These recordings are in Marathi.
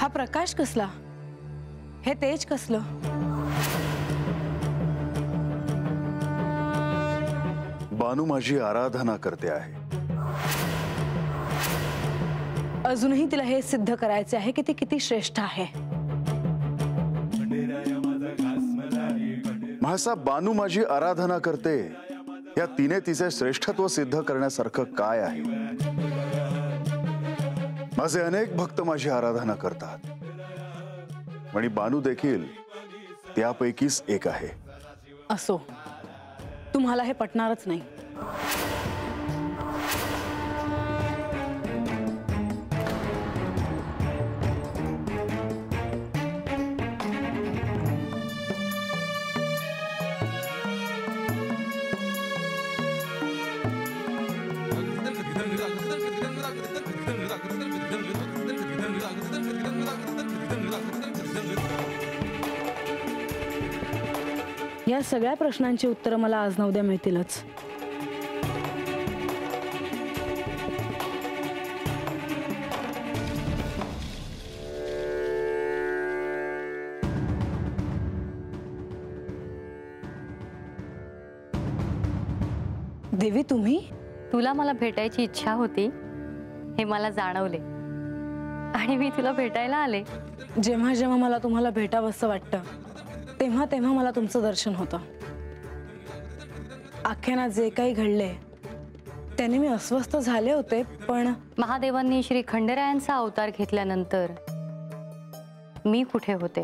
हा प्रकाश कसला? हे तेज कसलं? बानू माझी आराधना करते आहे. अजूनही तिला हे सिद्ध करायचे आहे की ती किती श्रेष्ठ आहे. म्हाळसा, बानू माझी आराधना करते या तिने तिचे श्रेष्ठत्व सिद्ध करण्यासारखं काय आहे? माझे अनेक भक्त माझी आराधना करतात आणि बानू देखील त्यापैकीच एक आहे. असो, तुम्हाला हे पटणारच नाही. या सगळ्या प्रश्नांची उत्तरं मला आज न उद्या मिळतीलच. देवी, तुम्ही? तुला मला भेटायची इच्छा होती हे मला जाणवले आणि मी तुला भेटायला आले. जेव्हा जेव्हा मला तुम्हाला भेटावंसं वाटतं तेव्हा तेव्हा मला तुमचं दर्शन होतं. आख्यानात जे काही घडले त्याने मी अस्वस्थ झाले होते, पण महादेवांनी श्री खंडेरायांचा अवतार घेतल्यानंतर मी कुठे होते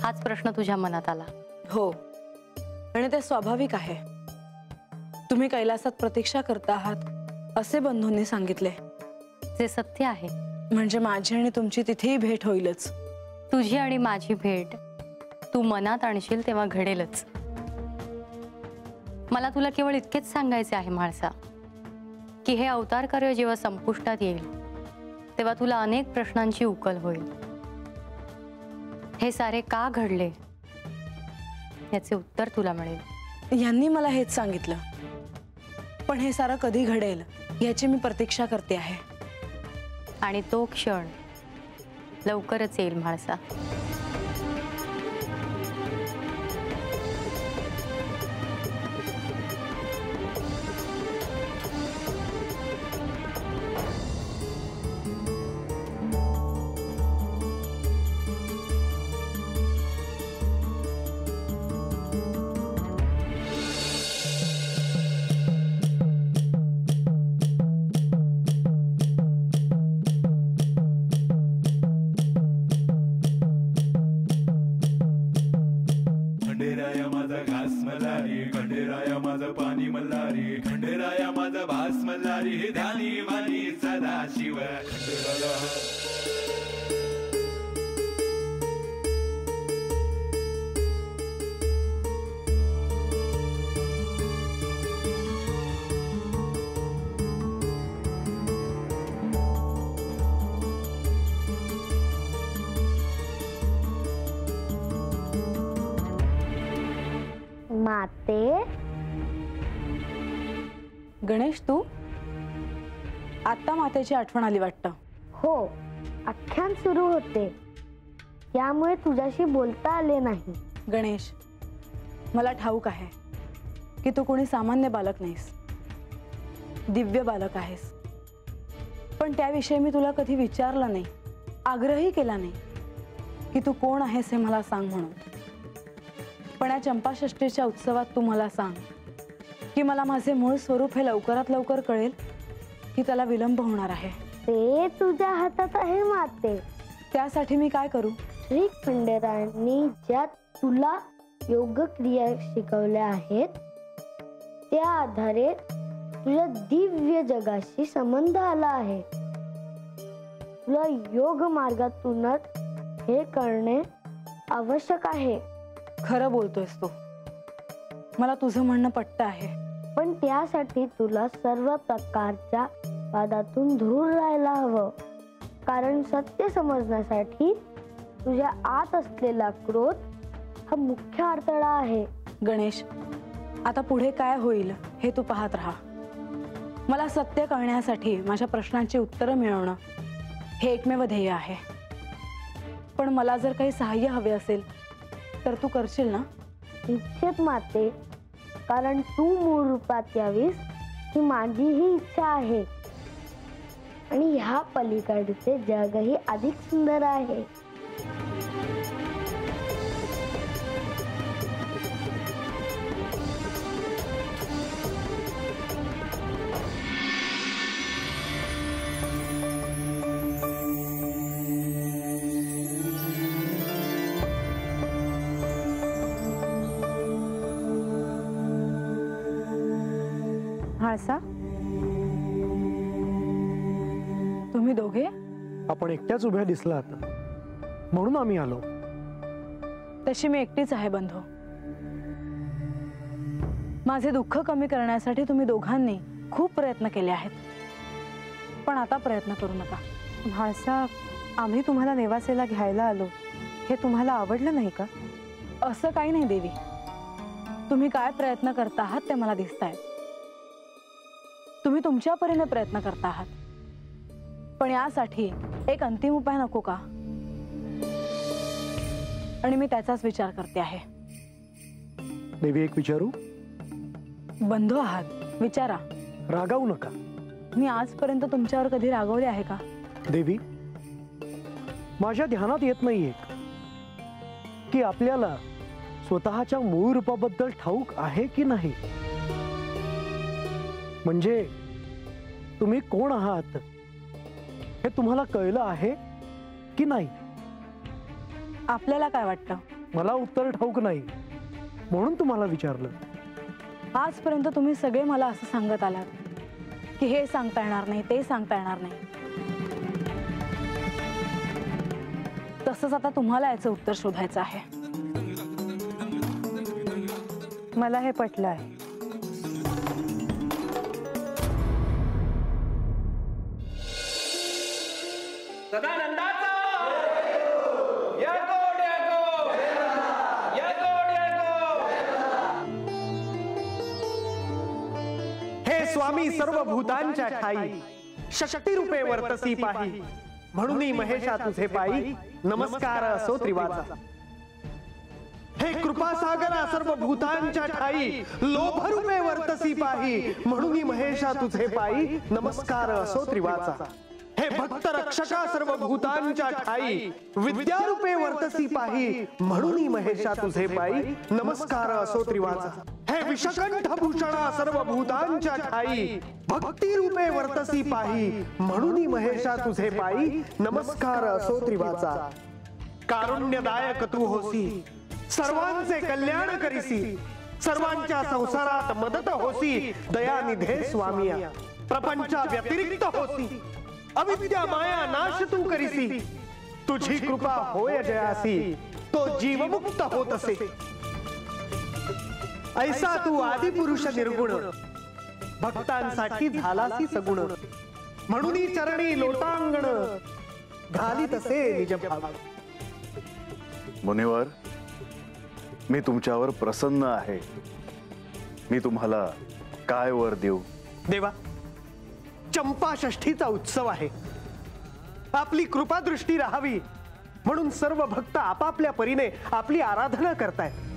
हाच प्रश्न तुझ्या मनात आला. हो, आणि ते स्वाभाविक आहे. तुम्ही कैलासात प्रतीक्षा करता आहात असे बंधूंनी सांगितले, जे सत्य आहे. म्हणजे माझी आणि तुमची तिथेही भेट होईलच. तुझी आणि माझी भेट तू मनात आणशील तेव्हा घडेलच. मला तुला केवळ इतकेच सांगायचे आहे म्हाळसा, की हे अवतार कार्य जेव्हा संपुष्टात येईल तेव्हा तुला अनेक प्रश्नांची उकल होईल. हे सारे का घडले याचे उत्तर तुला मिळेल. यांनी मला हेच सांगितलं, पण हे सारं कधी घडेल याची मी प्रतीक्षा करते आहे. आणि तो क्षण लवकरच येईल म्हाळसा. खंडेराया माझा घास मल्हारी, खंडेराया माझा पाणी मल्हारी, खंडेराया माझा भास मल्हारी, हे ध्यानी मानी सदा शिव खंडेराया. माते, गणेश, तू आता मातेची आठवण आली वाटतं. हो, आख्यान सुरू होते यामुळे तुझ्याशी बोलता आले नाही. गणेश, मला ठाऊक आहे की तू कोणी सामान्य बालक नाहीस, दिव्य बालक आहेस. पण त्याविषयी मी तुला कधी विचारलं नाही, आग्रही केला नाही की तू कोण आहेस हे मला सांग म्हणून. पण या चंपाषष्ठीच्या उत्सवात तू मला सांग की मला माझे मूळ स्वरूप हे लवकरात लवकर कळेल की त्याला विलंब होणार आहे. ते तुझ्या हातात आहे माते. त्यासाठी मी काय करू? श्री खंडेरायांनी ज्या तुला योग क्रिया शिकवल्या आहेत त्या आधारे तुझ्या दिव्य जगाशी संबंध आला आहे. तुला योग मार्गातूनच हे करणे आवश्यक आहे. खरं बोलतोयस तू, मला तुझं म्हणणं पटतं आहे. पण त्यासाठी तुला सर्व प्रकारच्या वादातून दूर राहायला हवं. कारण सत्य समजण्यासाठी तुझ्या आत असलेला क्रोध हा मुख्य अडथळा आहे. गणेश, आता पुढे काय होईल हे तू पाहत राहा. मला सत्य कळण्यासाठी माझ्या प्रश्नांची उत्तरं मिळवणं हे एकमेव ध्येय आहे. पण मला जर काही सहाय्य हवे असेल तर तू करशील ना? इच्छेत माते, कारण तू मूळ रूपात यावीस ही माझीही इच्छा आहे आणि ह्या पलीकडचे जगही अधिक सुंदर आहे. म्हाळसा, तुम्ही दोघे? आपण एकट्याच उभ्या दिसलात म्हणून आम्ही आलो. तशी मी एकटीच आहे बंधू. माझे दुःख कमी करण्यासाठी तुम्ही दोघांनी खूप प्रयत्न केले आहेत, पण आता प्रयत्न करू नका. म्हाळसा, आम्ही तुम्हाला नेवासेला घ्यायला आलो हे तुम्हाला आवडलं नाही का? असं काही नाही देवी. तुम्ही काय प्रयत्न करता आहात ते मला दिसतायत. तुम्ही तुमच्या परीने प्रयत्न करता आहात, पण यासाठी एक अंतिम उपाय नको का? आणि मी त्याचाच विचार करते आहे. देवी, एक विचारू? बंधू आहात, विचारा. रागावू नका. मी आजपर्यंत तुमच्यावर कधी रागवले आहे का? देवी, माझ्या ध्यानात येत नाहीये की आपल्याला स्वतःच्या मूळ रूपाबद्दल ठाऊक आहे की नाही. म्हणजे तुम्ही कोण आहात हे तुम्हाला कळलं आहे की नाही? आपल्याला काय वाटतं? मला उत्तर ठाऊक नाही म्हणून तुम्हाला विचारलं. आजपर्यंत तुम्ही सगळे मला असं सांगत आलात की हे सांगता येणार नाही, ते सांगता येणार नाही. तसंच आता तुम्हाला याचं उत्तर शोधायचं आहे. मला हे पटलं आहे. हे स्वामी सर्व भूतांच्या ठाई, शक्ती रूपे वर्तसी पाही, म्हणून महेशा तुझे पायी नमस्कार असो त्रिवाचा. हे कृपा सागरा सर्व भूतांच्या ठाई, लोभ रूपे वर्तसी पाही, म्हणून महेशा तुझे पायी नमस्कार असो त्रिवाचा. हे भक्त रक्षका सर्व भूतांच्या ठाई, विद्या रूपे वर्तसी पाही, म्हणून महेशा तुझे पायी नमस्कार असो त्रिवाचा. हे विषकंठ भूषणा सर्व भूतांच्या ठाई, भक्ती रूपे वर्तसी पाही, म्हणून महेशा तुझे पायी नमस्कार असो त्रिवाचा. कारुण्यदायक तू होसी, सर्वांचे कल्याण करीसी, सर्वांच्या संसारात मदत होसी, दयानिधे स्वामिया. प्रपंचा व्यतिरिक्त होसी, अविद्या माया नाश तू करीसी, तुझी कृपा होय जयासी, तो जीवमुक्त होत असे. ऐसा तू आदिपुरुष निर्गुण, भक्तांसाठी झालासी सगुण, म्हणून चरणी लोटांगण घालीत असे निज भाव. मुनिवर, मी तुमच्यावर प्रसन्न आहे. मी तुम्हाला काय वर देऊ? देवा, चंपा षष्ठीचा उत्सव आहे. आपली कृपा दृष्टी राहावी म्हणून सर्व भक्त आपापल्या परीने आपली आराधना करतायत.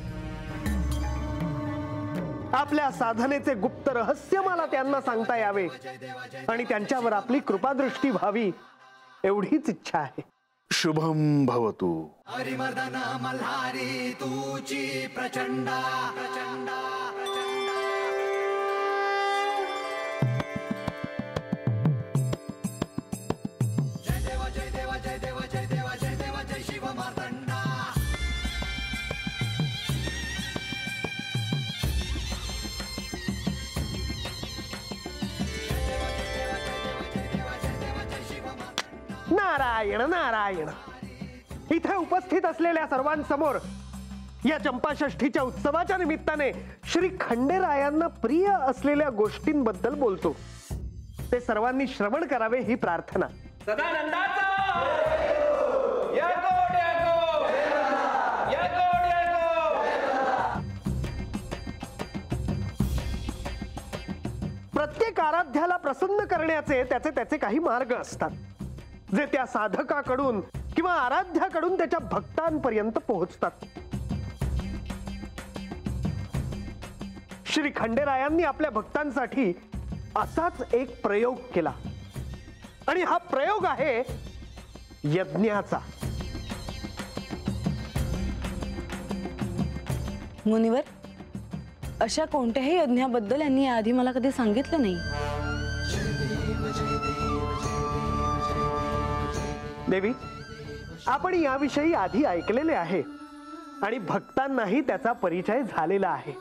आपल्या साधनेचे गुप्त रहस्य मला त्यांना सांगता यावे आणि त्यांच्यावर आपली कृपा दृष्टी व्हावी एवढीच इच्छा आहे. शुभम भवतु. हरिमर्दन मल्हारी तुची प्रचंडा प्रचंडा. नारायण नारायण. इथे उपस्थित असलेल्या सर्वांसमोर या चंपाषष्ठीच्या उत्सवाच्या निमित्ताने श्री खंडेरायांना प्रिय असलेल्या गोष्टींबद्दल बोलतो. ते सर्वांनी श्रवण करावे ही प्रार्थना. प्रत्येक आराध्याला प्रसन्न करण्याचे त्याचे काही मार्ग असतात, जे त्या साधकाकडून किंवा आराध्याकडून त्याच्या भक्तांपर्यंत पोहोचतात. श्री खंडेरायांनी आपल्या भक्तांसाठी असाच एक प्रयोग केला आणि हा प्रयोग आहे यज्ञाचा. मुनिवर, अशा कोणत्याही यज्ञाबद्दल यांनी आधी मला कधी सांगितलं नाही. देवी, आपण याविषयी आधी ऐकलेले आहे आणि भक्तांनाही त्याचा परिचय झालेला आहे.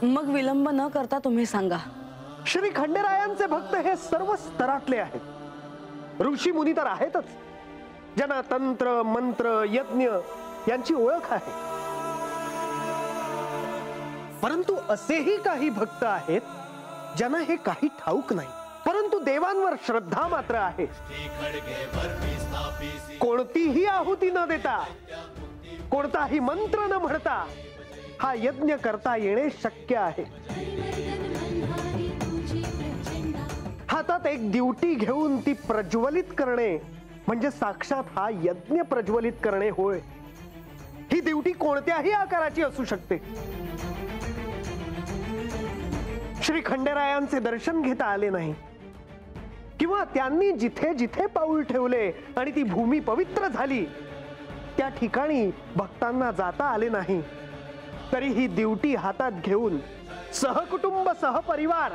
मग विलंब न करता तुम्ही सांगा. श्री खंडेरायांचे भक्त हे सर्व स्तरातले आहेत. ऋषी मुनी तर आहेतच, ज्यांना तंत्र मंत्र यज्ञ यांची ओळख आहे. परंतु असेही काही भक्त आहेत ज्यांना हे काही ठाऊक नाही, परंतु देवांवर श्रद्धा मात्र आहे. कोणतीही आहुती न देता, कोणताही मंत्र न म्हणता हा यज्ञ करता येणे शक्य आहे. हातात एक दिवटी घेऊन ती प्रज्वलित करणे म्हणजे साक्षात हा यज्ञ प्रज्वलित करणे होय. ही दिवटी कोणत्याही आकाराची असू शकते. श्री खंडेरायांचे दर्शन घेता आले नाही किंवा त्यांनी जिथे जिथे पाऊल ठेवले आणि ती भूमी पवित्र झाली त्या ठिकाणी भक्तांना जाता आले नाही, तरी ही दिवटी हातात घेऊन सहकुटुंब सहपरिवार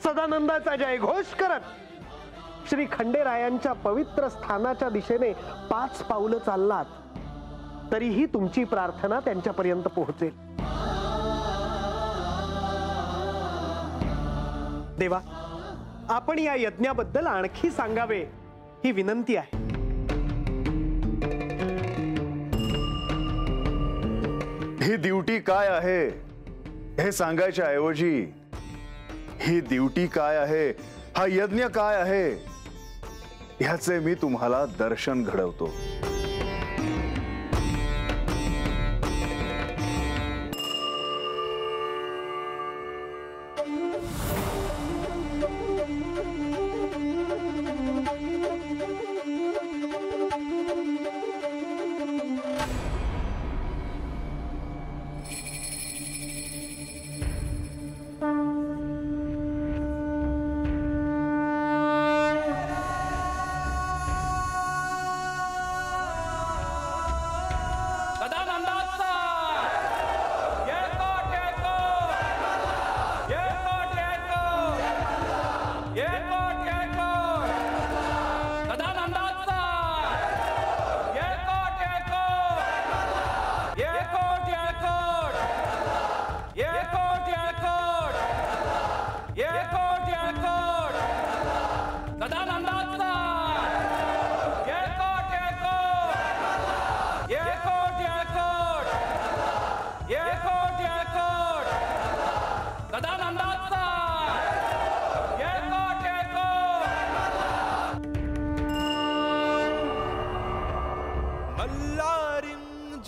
सदानंदाचा जयघोष करत श्री खंडेरायांच्या पवित्र स्थानाच्या दिशेने 5 पावलं चाललात तरीही तुमची प्रार्थना त्यांच्यापर्यंत पोहोचेल. देवा, आपण या यज्ञाबद्दल आणखी सांगावे ही विनंती आहे. ही ड्युटी काय आहे हे सांगायच्या ऐवजी ही ड्युटी काय आहे, हा यज्ञ काय आहे ह्याचे मी तुम्हाला दर्शन घडवतो.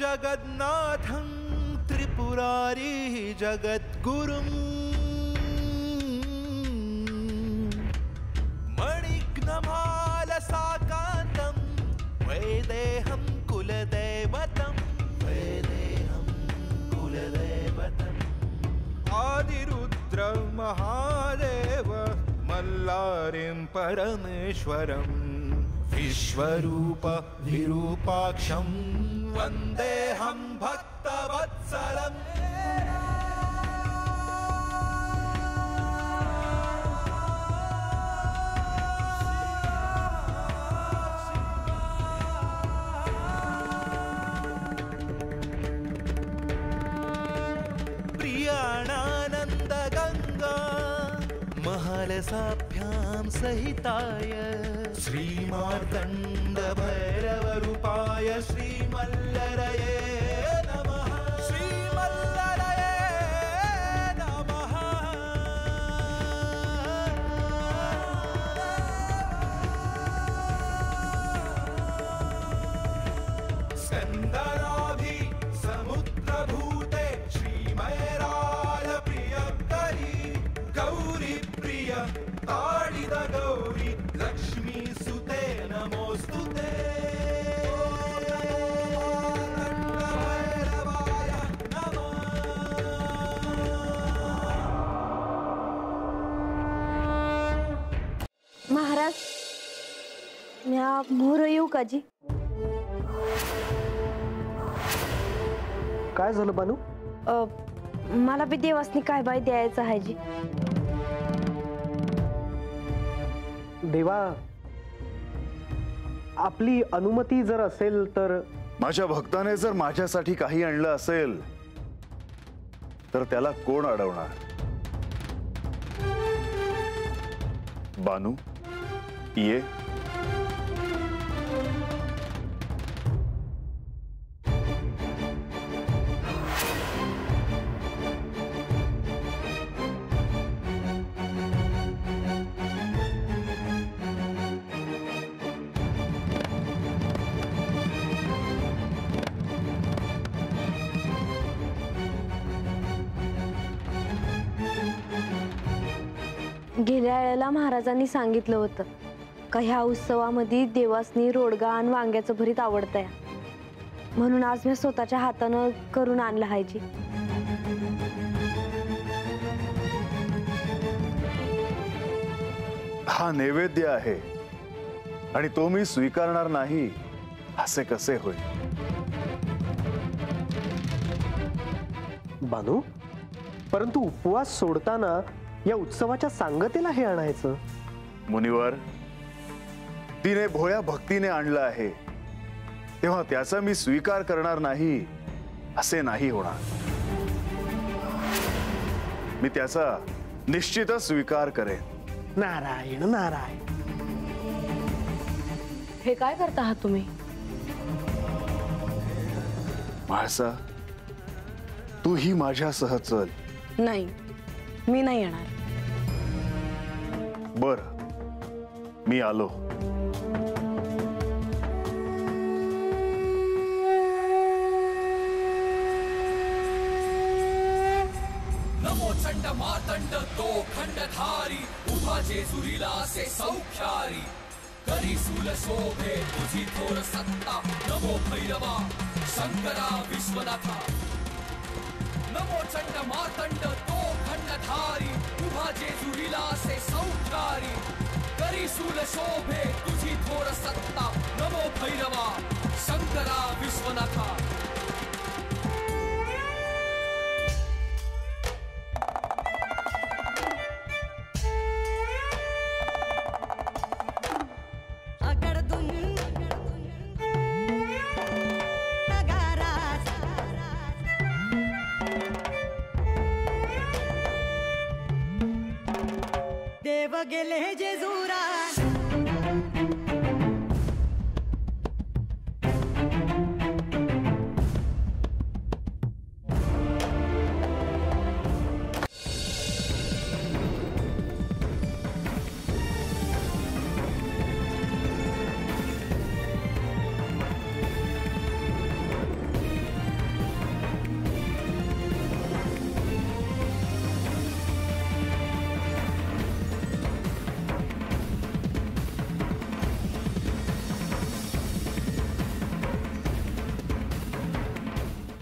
जगन्नाथं त्रिपुरारी जगद्गुरुं मणिग्नमालसाकान्तं वैदेहं कुलदैवतं आदिरुद्र महादेव मल्लारिं परमेश्वरं विश्वरूप विरूपाक्षं वन्देऽहं भक्तवत्सलम्. प्रियाणानन्द गंगा महलसाभ्यां सहिताय श्रीमार्तण्ड भैरव रूपाय श्रीमल्लरये नमः. श्रीमल्लरये नमः. स्कन्दराभि समुद्रभूते श्रीमैराल प्रियकरी गौरी प्रिय ताडिद गौरी लक्ष्मी मोहर येऊ काजी? काय झालं बानू? मला बी देवासनी काय बाय द्यायचं आहे जी. देवा, आपली अनुमती जर असेल तर. माझ्या भक्ताने जर माझ्यासाठी काही आणलं असेल तर त्याला कोण अडवणार? बानू, ये. गेल्या वेळेला महाराजांनी सांगितलं होतं का ह्या उत्सवामध्ये देवासनी रोडगा आणि वांग्याचं भरीत आवडतंय, म्हणून आज मी स्वतःच्या हातानं करून आणलं आहे जी. हा नैवेद्य आहे आणि तो मी स्वीकारणार नाही असे कसे होईल? बानू, परंतु उपवास सोडताना या उत्सवाच्या सांगतेला हे आणायचं. मुनिवर, तिने भोळ्या भक्तीने आणलं आहे तेव्हा त्याचा मी स्वीकार करणार नाही असे नाही होणार. मी त्याचा निश्चितच स्वीकार करेन. नारायण नारायण. हे काय करता आहात तुम्ही? म्हाळसा, तूही माझ्यासह चल. नाही, मी नाही येणार. बर, मी आलो. नमो चंड मातंड तो खंडधारी, उभा जेजुरीला असे सौख्यारी. करी सूल शोभे तुझी थोर सत्ता, नमो भैरवा शंकरा विश्वनाथा. नमो चंड मातंड तो खंडधारी, उभा जेजुरीला असे सौख्यारी. करी सूल शोभे तुझी थोर सत्ता, नमो भैरवा शंकरा विश्वनाथा. देव गेले जेजुरा,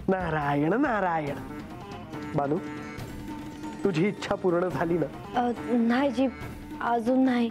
नारायण नारायण. बानू, तुझी इच्छा पूर्ण झाली ना? नाही जी, अजून नाही.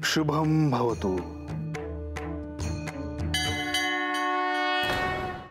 शुभम भवतु.